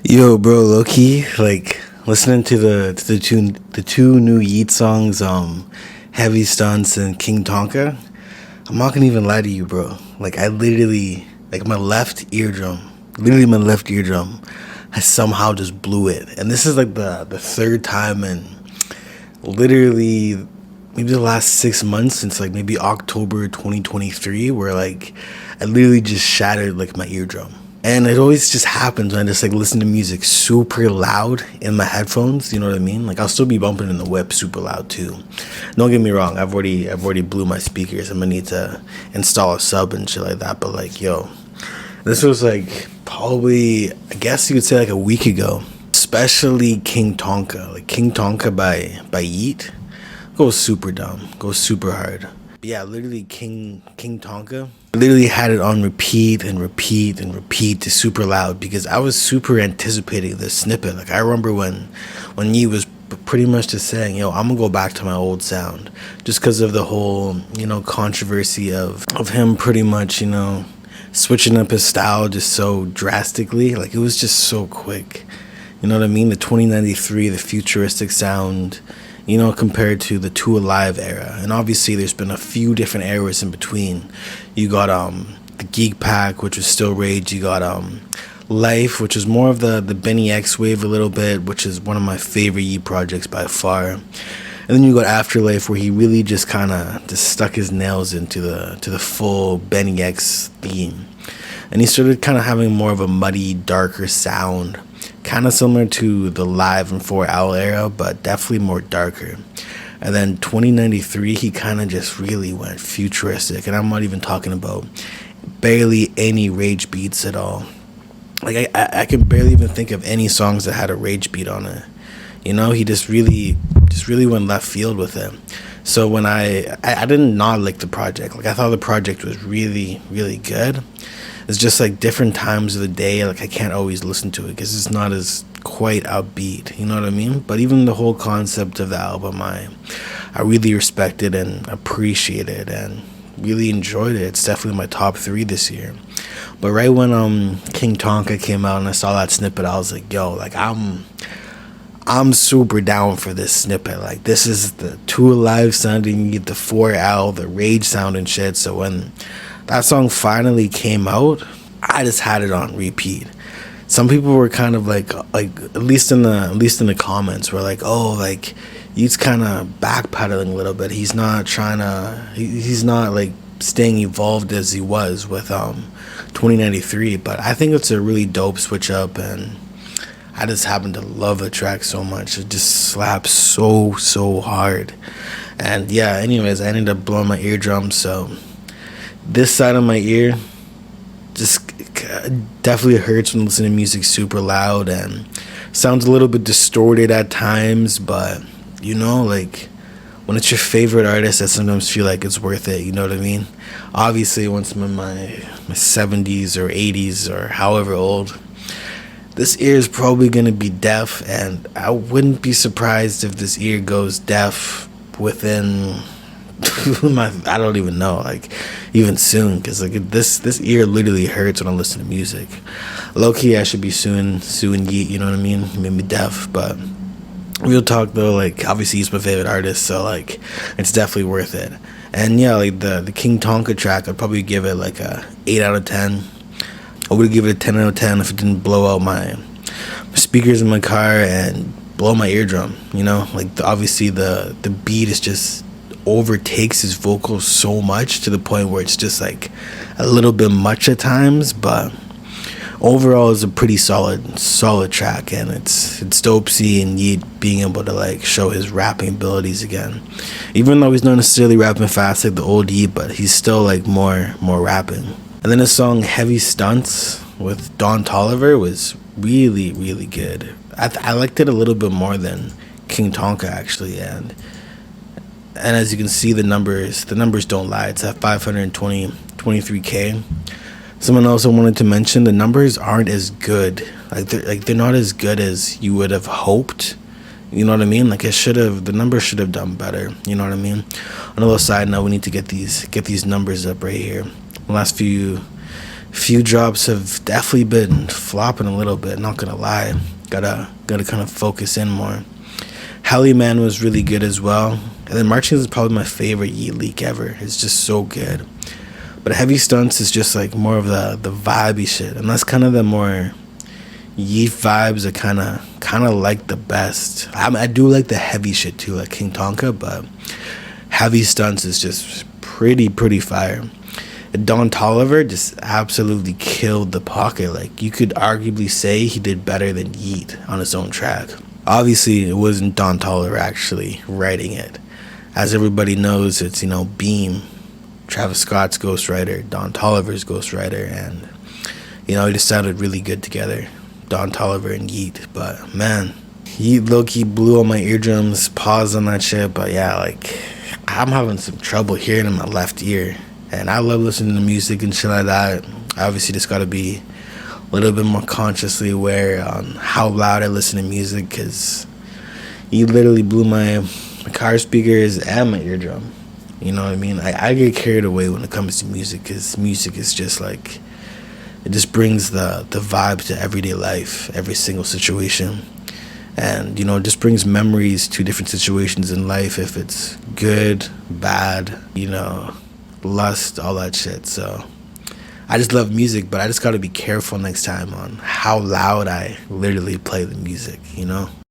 Yo, bro, low key, like listening to the two new Yeat songs, Heavy Stunts and King Tonka. I'm not gonna even lie to you, bro. Like I literally, like my left eardrum, I somehow just blew it, and this is like the third time in literally maybe the last 6 months since like maybe October 2023, where like I literally just shattered like my eardrum. And it always just happens when I just like listen to music super loud in my headphones. You know what I mean? Like I'll still be bumping in the whip super loud too. Don't get me wrong. I've already blew my speakers. I'm gonna need to install a sub and shit like that. But like, yo, this was like probably, I guess you could say, like a week ago. Especially King Tonka, like King Tonka by Yeat, goes super dumb, goes super hard. But yeah, literally King Tonka. I literally had it on repeat and repeat and repeat to super loud because I was super anticipating this snippet. Like I remember when Yeat was pretty much just saying, "Yo, I'm gonna go back to my old sound," just because of the whole controversy of him pretty much switching up his style just so drastically. Like it was just so quick. You know what I mean? The 2093, the futuristic sound, compared to the Two Alive era. And obviously there's been a few different eras in between. You got the Geek Pack, which was still rage. You got Life, which is more of the Benny X wave a little bit, which is one of my favorite Yeat projects by far. And then you got Afterlife, where he really just kind of just stuck his nails into the full Benny X theme. And he started kind of having more of a muddy, darker sound, kind of similar to the Live and 4 Owl era, but definitely more darker. And then 2093, he kind of just really went futuristic, and I'm not even talking about barely any rage beats at all. Like I can barely even think of any songs that had a rage beat on it. He just really went left field with it. So when I did not like the project. Like I thought the project was really, really good. It's just like different times of the day. Like I can't always listen to it because it's not as quite upbeat. You know what I mean? But even the whole concept of the album, I really respected and appreciated and really enjoyed it. It's definitely my top 3 this year. But right when King Tonka came out and I saw that snippet, I was like, yo, like I'm super down for this snippet. Like this is the Two Alive sounding, you get the 4 Owl, the rage sound and shit. So when that song finally came out, I just had it on repeat. Some people were kind of like at least in the comments were like, oh, like he's kind of backpedaling a little bit. He's not he's not like staying evolved as he was with 2093. But I think it's a really dope switch up, and I just happen to love the track so much. It just slaps so hard. And yeah, anyways, I ended up blowing my eardrum, so this side of my ear just definitely hurts when listening to music super loud and sounds a little bit distorted at times. But like when it's your favorite artist, I sometimes feel like it's worth it. You know what I mean? Obviously once I'm in my 70s or 80s or however old, this ear is probably gonna be deaf, and I wouldn't be surprised if this ear goes deaf within I don't even know, like even soon, because like this ear literally hurts when I listen to music. Low key, I should be suing Yeat, you know what I mean? He made me deaf. But real talk though, like obviously he's my favorite artist, so like it's definitely worth it. And yeah, like the King Tonka track, I'd probably give it like a 8 out of 10. I would give it a 10 out of 10 if it didn't blow out my speakers in my car and blow my eardrum. Like obviously the beat is just overtakes his vocals so much to the point where it's just like a little bit much at times. But overall it's a pretty solid track, and it's dope seeing Yeat being able to like show his rapping abilities again, even though he's not necessarily rapping fast like the old Yeat, but he's still like more rapping. And then the song Heavy Stunts with Don Toliver was really, really good. I liked it a little bit more than King Tonka actually, and as you can see, the numbers don't lie. It's at 523K. Someone else I wanted to mention, the numbers aren't as good. They're not as good as you would have hoped. You know what I mean? Like the numbers should have done better. You know what I mean? On a little side note, we need to get these numbers up right here. The last Few drops have definitely been flopping a little bit, not gonna lie. Gotta kind of focus in more. Helly Man was really good as well. And then Marching is probably my favorite Yeat leak ever. It's just so good. But Heavy Stunts is just like more of the vibey shit. And that's kind of the more Yeat vibes are kind of like the best. I do like the heavy shit too, like King Tonka, but Heavy Stunts is just pretty fire. And Don Toliver just absolutely killed the pocket. Like, you could arguably say he did better than Yeat on his own track. Obviously, it wasn't Don Toliver actually writing it. As everybody knows, it's, Beam, Travis Scott's ghostwriter, Don Toliver's ghostwriter, and, it just sounded really good together. Don Toliver and Yeat. But, man, Yeat low-key blew on my eardrums, paused on that shit, but yeah, like, I'm having some trouble hearing in my left ear. And I love listening to music and shit like that. I obviously just gotta be a little bit more consciously aware on how loud I listen to music, because he literally blew my car speakers and my eardrum. You know what I mean? I get carried away when it comes to music, because music is just like, it just brings the vibe to everyday life, every single situation. And, it just brings memories to different situations in life, if it's good, bad, lust, all that shit. So I just love music, but I just gotta be careful next time on how loud I literally play the music,